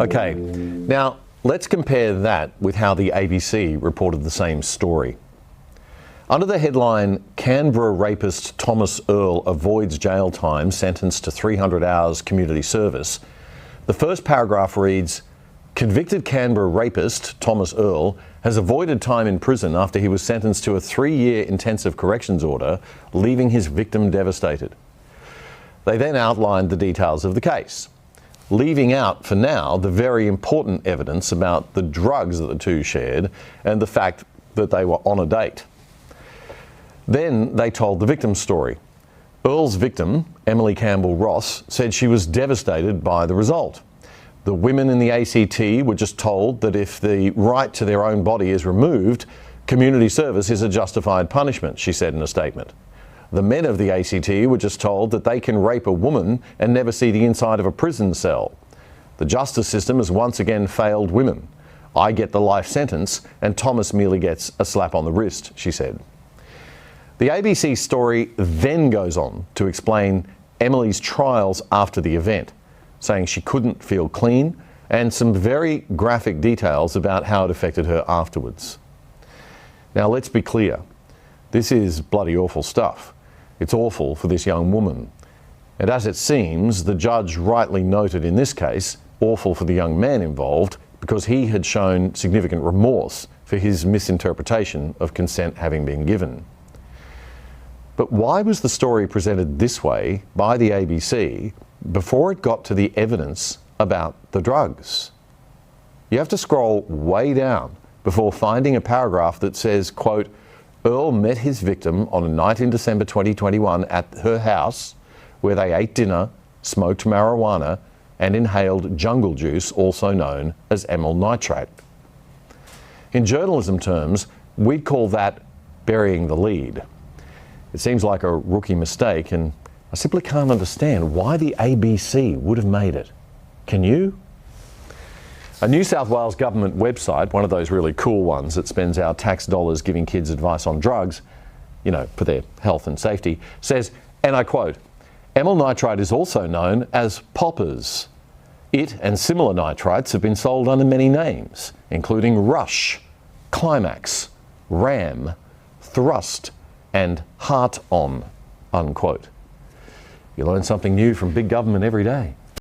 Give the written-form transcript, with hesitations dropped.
Okay, now let's compare that with how the ABC reported the same story. Under the headline, Canberra rapist Thomas Earl avoids jail time, sentenced to 300 hours community service, the first paragraph reads, convicted Canberra rapist Thomas Earl has avoided time in prison after he was sentenced to a 3-year intensive corrections order, leaving his victim devastated. They then outlined the details of the case, leaving out for now the very important evidence about the drugs that the two shared and the fact that they were on a date. Then they told the victim's story. Earl's victim, Emily Campbell Ross, said she was devastated by the result. The women in the ACT were just told that if the right to their own body is removed, community service is a justified punishment, she said in a statement. The men of the ACT were just told that they can rape a woman and never see the inside of a prison cell. The justice system has once again failed women. I get the life sentence and Thomas merely gets a slap on the wrist, she said. The ABC story then goes on to explain Emily's trials after the event, saying she couldn't feel clean, and some very graphic details about how it affected her afterwards. Now let's be clear, this is bloody awful stuff. It's awful for this young woman. And as it seems, the judge rightly noted in this case, awful for the young man involved, because he had shown significant remorse for his misinterpretation of consent having been given. But why was the story presented this way by the ABC before it got to the evidence about the drugs? You have to scroll way down before finding a paragraph that says, quote, Earl met his victim on a night in December 2021 at her house where they ate dinner, smoked marijuana and inhaled jungle juice, also known as amyl nitrate. In journalism terms, we'd call that burying the lead. It seems like a rookie mistake, and I simply can't understand why the ABC would have made it. Can you? A New South Wales government website, one of those really cool ones that spends our tax dollars giving kids advice on drugs, you know, for their health and safety, says, and I quote, amyl nitrite is also known as poppers. It and similar nitrites have been sold under many names, including Rush, Climax, Ram, Thrust, and Heart On, unquote. You learn something new from big government every day.